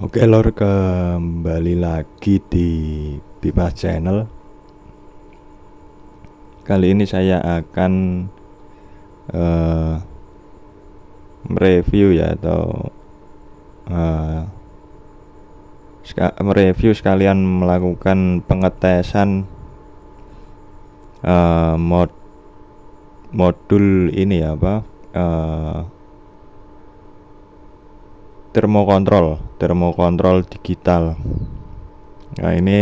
Oke lor, kembali lagi di Bimas Channel. Kali ini saya akan eh, mereview ya, atau mereview sekalian melakukan pengetesan modul ini ya, termokontrol digital. Nah, ini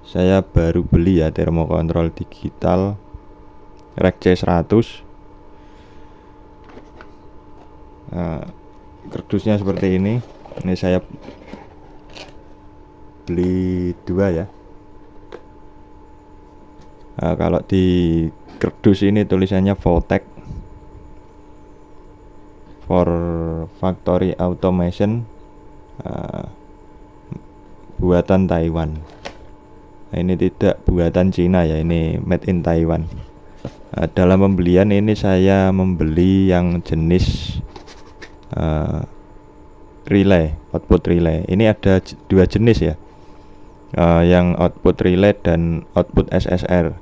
saya baru beli ya, termokontrol digital REC C100. Kardusnya seperti ini. Ini saya beli 2 ya. Kalau di kardus ini tulisannya Votech for Factory Automation, buatan Taiwan. Nah, ini tidak buatan Cina ya, ini made in Taiwan. Dalam pembelian ini saya membeli yang jenis relay, output relay. Ini ada 2 jenis ya, yang output relay dan output SSR.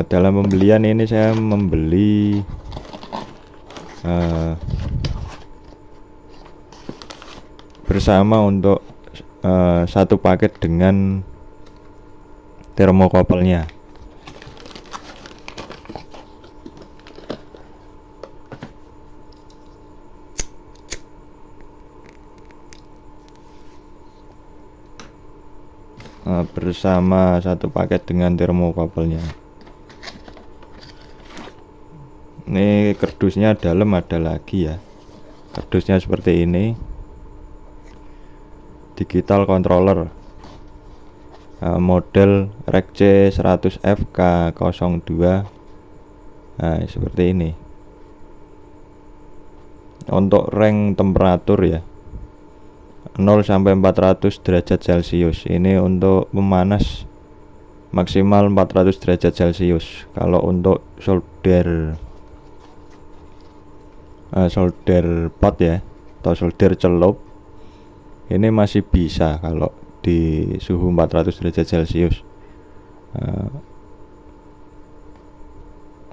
Dalam pembelian ini saya membeli bersama untuk satu paket dengan termokopelnya. Bersama satu paket dengan termokopelnya. Ini kardusnya dalam ada lagi ya. Kardusnya seperti ini. Digital controller, model REC C100F K02. Nah, seperti ini. Untuk range temperatur ya, 0 sampai 400 derajat Celcius. Ini untuk pemanas maksimal 400 derajat Celcius. Kalau untuk solder pot ya, atau solder celup, ini masih bisa kalau di suhu 400 derajat Celcius.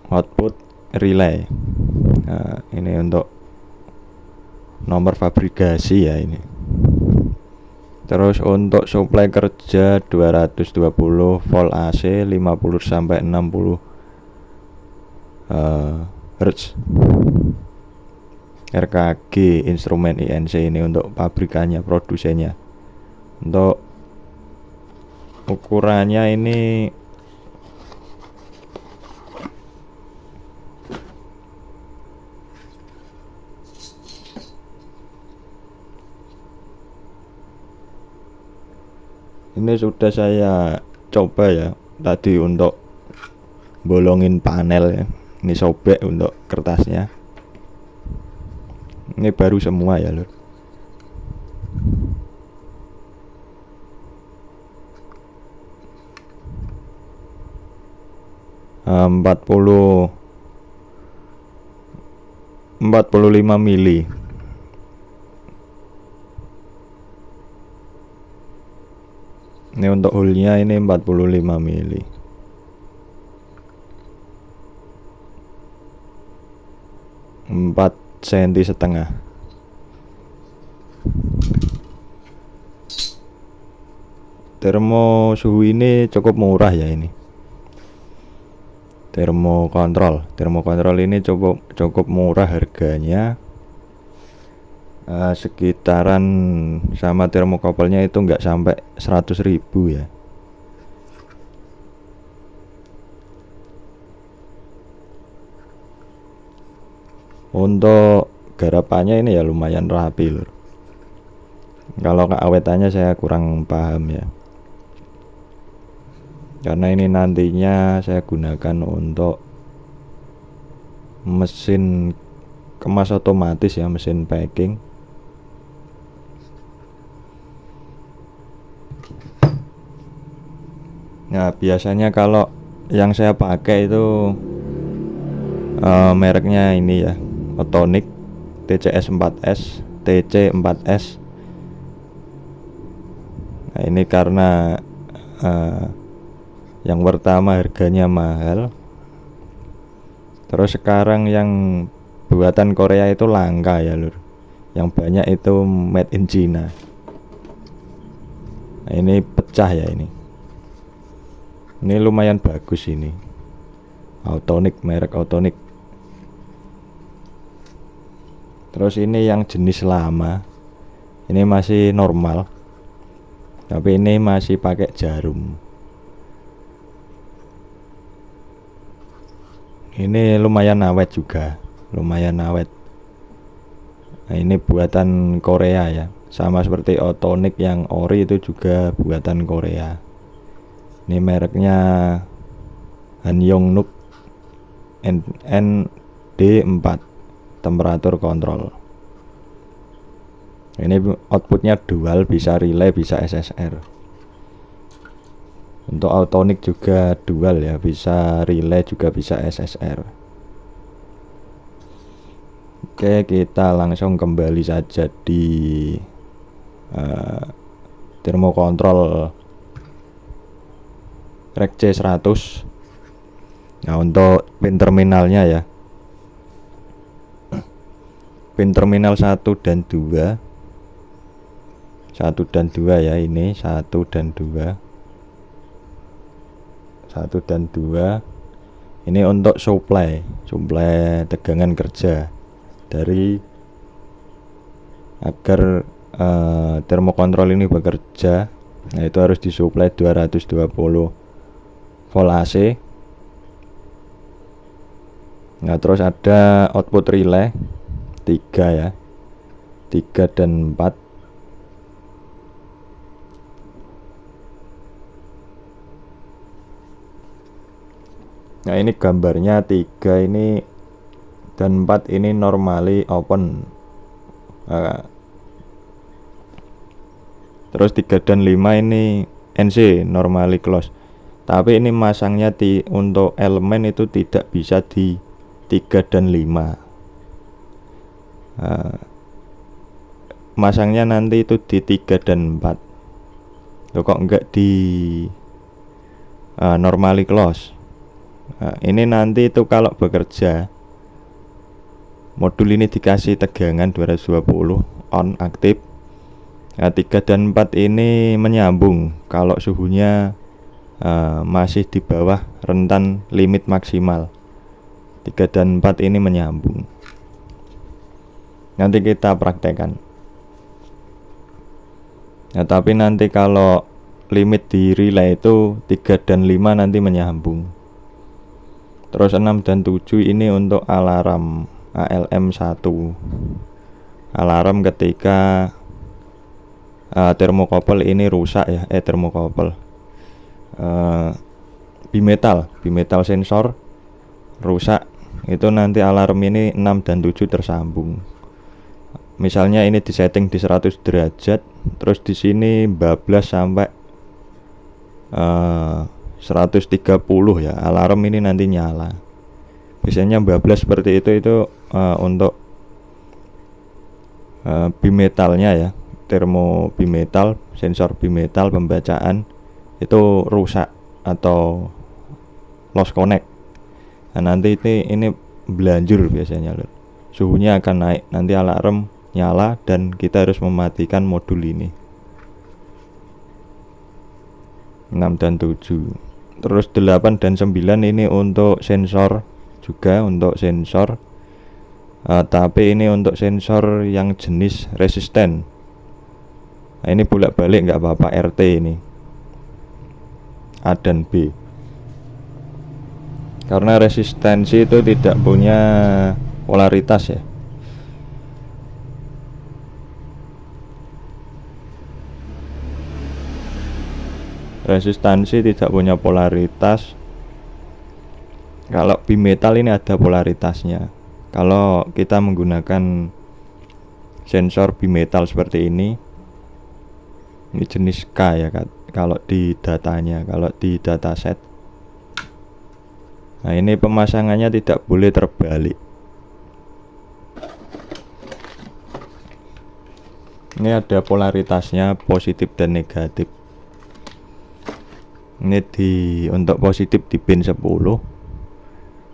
Output relay. Ini untuk nomor fabrikasi ya ini. Terus untuk suplai kerja 220 volt AC 50 sampai 60 Hz. RKG instrumen INC ini untuk pabrikannya, produsennya. Untuk ukurannya ini sudah saya coba ya tadi untuk bolongin panel ya. Ini sobek untuk kertasnya. Ini baru semua ya lur. Empat puluh 45 mili. Ini untuk hole-nya ini 45 mili. 4,5 cm. Termo suhu ini cukup murah ya ini. Termokontrol ini cukup murah harganya. Sekitaran sama termokopelnya itu nggak sampai 100.000 ya. Untuk garapannya ini ya lumayan rapi lur. Kalau keawetannya saya kurang paham ya, karena ini nantinya saya gunakan untuk mesin kemas otomatis ya, mesin packing. Nah, biasanya kalau yang saya pakai itu mereknya ini ya, Otonic TCS4S, TC4S Nah, ini karena yang pertama harganya mahal, terus sekarang yang buatan Korea itu langka ya lur, yang banyak itu made in China. Nah, ini pecah ya, ini lumayan bagus, ini Autonic, merek Autonic. Terus ini yang jenis lama, ini masih normal, tapi ini masih pakai jarum. Ini lumayan awet juga, lumayan awet. Nah, ini buatan Korea ya, sama seperti Autonic yang ori itu juga buatan Korea. Ini mereknya Hanyong Nuk ND4 temperatur kontrol. Ini outputnya dual, bisa relay bisa SSR. Untuk Autonic juga dual ya, bisa relay juga bisa SSR. Oke, kita langsung kembali saja di termokontrol Rek C100. Nah, untuk pin terminalnya ya, pin terminal 1 dan 2 ya, ini 1 dan 2 ini untuk supply tegangan kerja dari agar termokontrol ini bekerja. Nah, itu harus disuplai 220 volt AC. Nah, terus ada output relay 3 ya, 3 dan 4. Nah, ini gambarnya 3 ini dan 4 ini normally open. Terus 3 dan 5 ini NC, normally close. Tapi ini masangnya untuk elemen itu tidak bisa di 3 dan 5. Masangnya nanti itu di 3 dan 4. Loh, kok enggak di normally close? Nah, ini nanti itu kalau bekerja, modul ini dikasih tegangan 220 on aktif. Nah, 3 dan 4 ini menyambung kalau suhunya masih di bawah rentan limit maksimal. 3 dan 4 ini menyambung. Nanti kita praktekkan. Nah, tapi nanti kalau limit di relay itu 3 dan 5 nanti menyambung. Terus 6 dan 7 ini untuk alarm ALM1. Alarm ketika termokopel ini rusak ya, termokopel bimetal sensor rusak, itu nanti alarm ini 6 dan 7 tersambung. Misalnya ini disetting di 100 derajat, terus di sini bablas sampai 130 ya, alarm ini nanti nyala. Biasanya bablas seperti itu untuk bimetalnya ya, termo bimetal, sensor bimetal pembacaan itu rusak atau lost connect. Nah, nanti ini belanjur biasanya loh. Suhunya akan naik, nanti alarm nyala dan kita harus mematikan modul ini. 6 dan 7. Terus 8 dan 9 ini untuk sensor juga, untuk sensor tapi ini untuk sensor yang jenis resisten. Nah, ini bolak-balik nggak apa-apa, RT ini A dan B, karena resistensi itu tidak punya polaritas ya. Resistansi tidak punya polaritas. Kalau bimetal ini ada polaritasnya. Kalau kita menggunakan sensor bimetal seperti ini jenis K ya kalau di datanya, kalau di dataset. Nah, ini pemasangannya tidak boleh terbalik. Ini ada polaritasnya, positif dan negatif. Ini untuk positif di pin 10,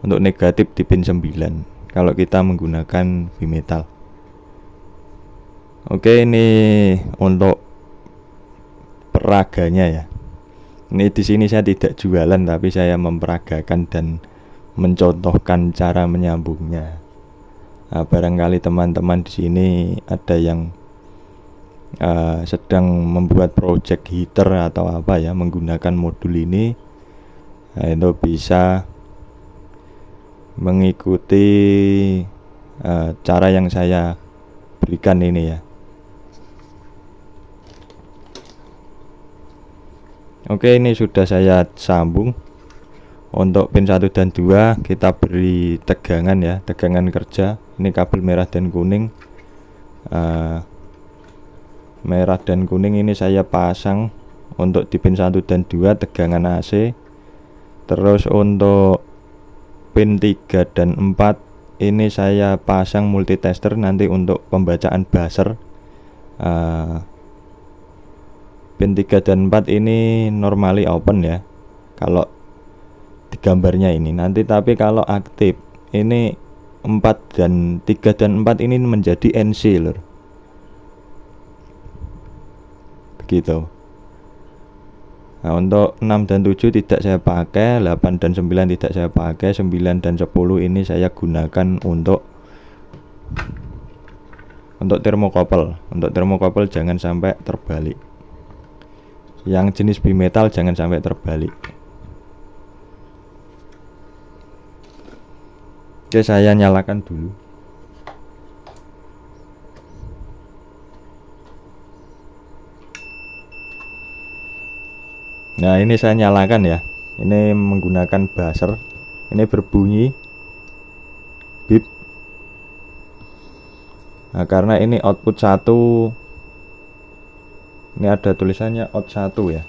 untuk negatif di pin 9 kalau kita menggunakan bimetal. Oke, ini untuk peraganya ya. Ini di sini saya tidak jualan, tapi saya memperagakan dan mencontohkan cara menyambungnya. Nah, barangkali teman-teman di sini ada yang sedang membuat project heater atau apa ya menggunakan modul ini, nah, itu bisa mengikuti cara yang saya berikan ini ya. Oke, ini sudah saya sambung. Untuk pin 1 dan 2 kita beri tegangan ya, tegangan kerja. Ini kabel merah dan kuning. Merah dan kuning ini saya pasang untuk di pin 1 dan 2 tegangan AC. Terus untuk pin 3 dan 4 ini saya pasang multitester nanti untuk pembacaan buzzer. Pin 3 dan 4 ini normally open ya kalau di gambarnya ini nanti, tapi kalau aktif ini 4 dan 3 dan 4 ini menjadi NC lur, begitu. Nah, untuk 6 dan 7 tidak saya pakai, 8 dan 9 tidak saya pakai, 9 dan 10 ini saya gunakan untuk termokopel. Untuk termokopel jangan sampai terbalik. Yang jenis bimetal jangan sampai terbalik. Oke, saya nyalakan dulu. Nah, ini saya nyalakan ya. Ini menggunakan buzzer. Ini berbunyi bip. Nah, karena ini output 1, ini ada tulisannya out 1 ya.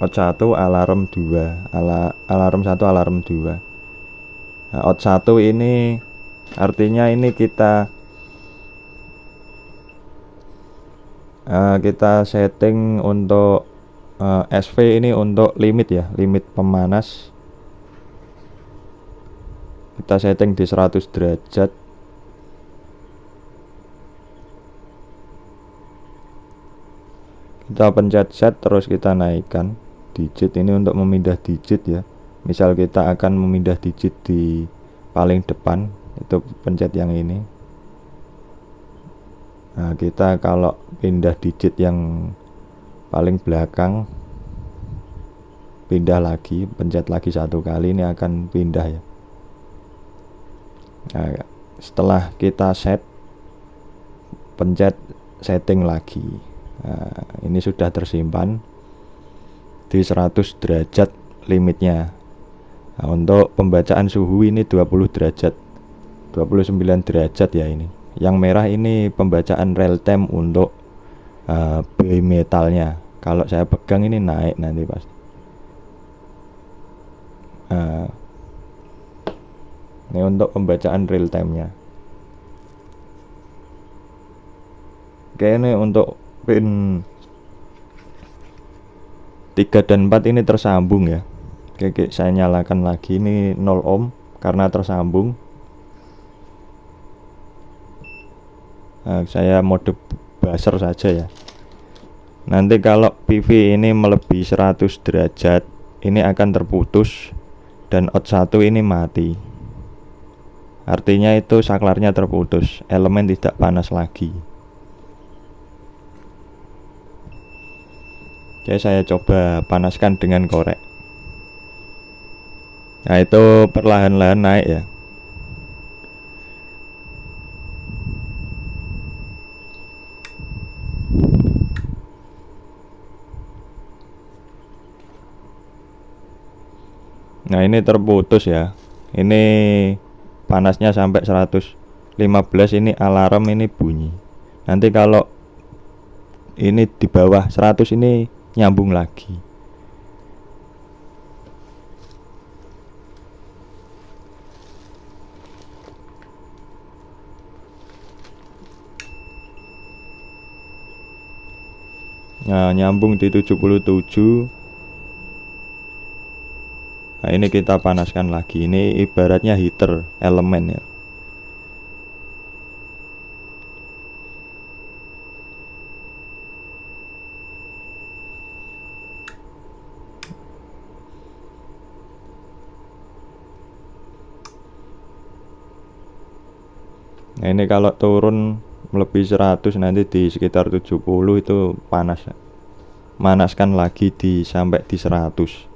Out 1 alarm 2, alarm 1 alarm 2. Nah, out 1 ini artinya ini kita setting untuk SV ini untuk limit ya, limit pemanas. Kita setting di 100 derajat. Kita pencet set, terus kita naikkan digit ini untuk memindah digit ya. Misal kita akan memindah digit di paling depan, itu pencet yang ini. Nah, kita kalau pindah digit yang paling belakang, pindah lagi, pencet lagi 1 kali, ini akan pindah ya. Nah, setelah kita set, pencet setting lagi. Nah, ini sudah tersimpan di 100 derajat limitnya. Nah, untuk pembacaan suhu ini 20 derajat, 29 derajat ya ini. Yang merah ini pembacaan real time untuk bimetalnya. Kalau saya pegang ini naik nanti pasti. Ini untuk pembacaan real time-nya. Oke, ini untuk pin 3 dan 4 ini tersambung ya. Oke, saya nyalakan lagi, ini 0 ohm karena tersambung. Nah, saya mode buzzer saja ya. Nanti kalau PV ini melebihi 100 derajat ini akan terputus dan out 1 ini mati. Artinya itu saklarnya terputus, elemen tidak panas lagi. Oke, saya coba panaskan dengan korek. Nah, itu perlahan-lahan naik ya. Nah, ini terputus ya. Ini panasnya sampai 115, ini alarm ini bunyi. Nanti kalau ini di bawah 100 ini nyambung lagi. Nah, nyambung di 77. Nah, ini kita panaskan lagi. Ini ibaratnya heater elemen ya. Nah, ini kalau turun lebih 100 nanti di sekitar 70 itu panas. Manaskan lagi sampai di 100.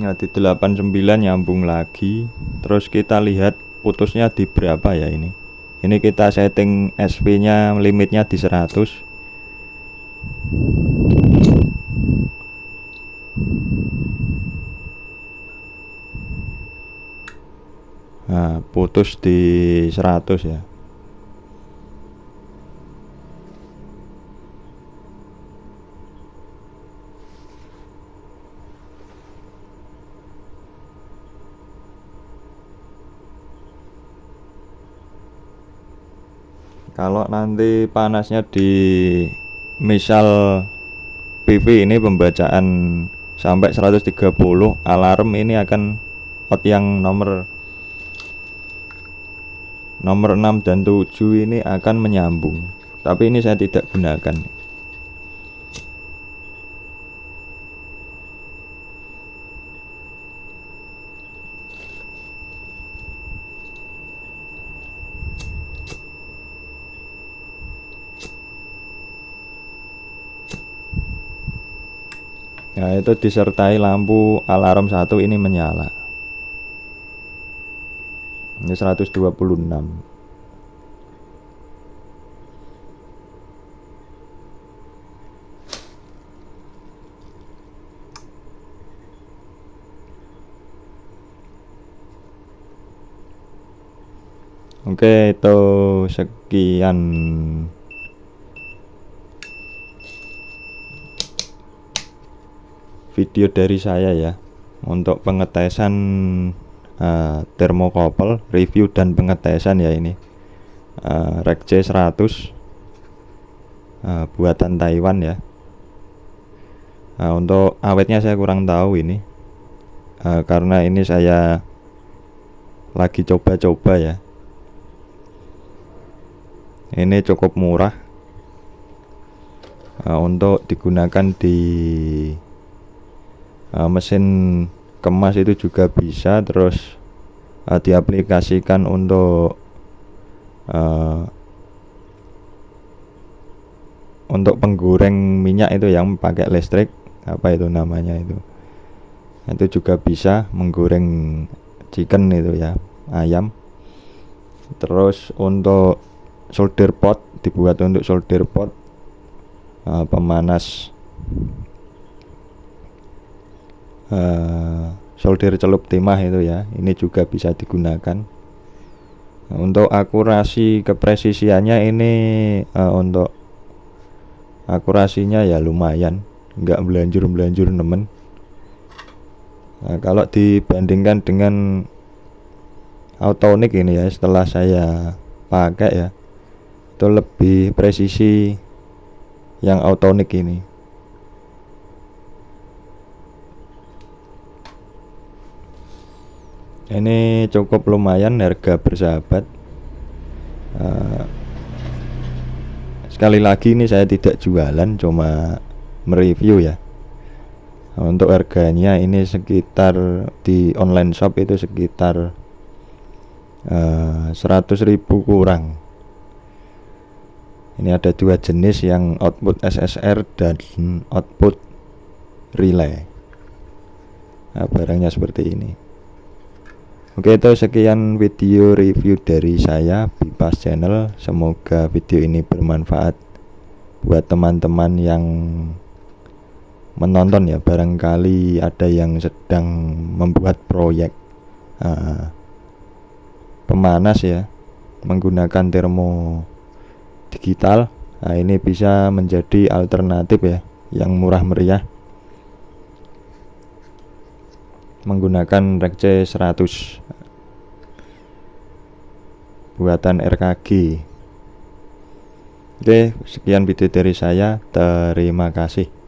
Nah, di 89 nyambung lagi. Terus kita lihat putusnya di berapa ya ini. Ini kita setting SV nya limitnya di 100. Nah, putus di 100 ya. Kalau nanti panasnya di misal PV ini pembacaan sampai 130, alarm ini akan out yang nomor 6 dan 7 ini akan menyambung. Tapi ini saya tidak gunakan. Nah, itu disertai lampu alarm 1 ini menyala. Ini 126. Oke, itu sekian video dari saya ya untuk pengetesan thermocouple, review dan pengetesan ya ini Rec C100 buatan Taiwan ya. Untuk awetnya saya kurang tahu ini karena ini saya lagi coba-coba ya. Ini cukup murah untuk digunakan di mesin kemas itu juga bisa, terus diaplikasikan untuk penggoreng minyak itu yang pakai listrik, apa itu namanya itu juga bisa menggoreng chicken itu ya, ayam. Terus untuk solder pot, dibuat untuk solder pot, pemanas solder celup timah itu ya, ini juga bisa digunakan. Untuk akurasi kepresisiannya ini untuk akurasinya ya lumayan, nggak belanjur nemen. Kalau dibandingkan dengan Autonic ini ya, setelah saya pakai ya, itu lebih presisi yang Autonic ini. Ini cukup lumayan, harga bersahabat. Sekali lagi ini saya tidak jualan, cuma mereview ya. Untuk harganya ini sekitar di online shop itu sekitar 100.000 kurang. Ini ada dua jenis, yang output SSR dan output relay. Nah, barangnya seperti ini. Oke, itu sekian video review dari saya, Bipas Channel. Semoga video ini bermanfaat buat teman-teman yang menonton ya. Barangkali ada yang sedang membuat proyek pemanas ya, menggunakan termo digital. Nah, ini bisa menjadi alternatif ya, yang murah meriah, menggunakan REC C100 buatan RKG. Oke, sekian video dari saya. Terima kasih.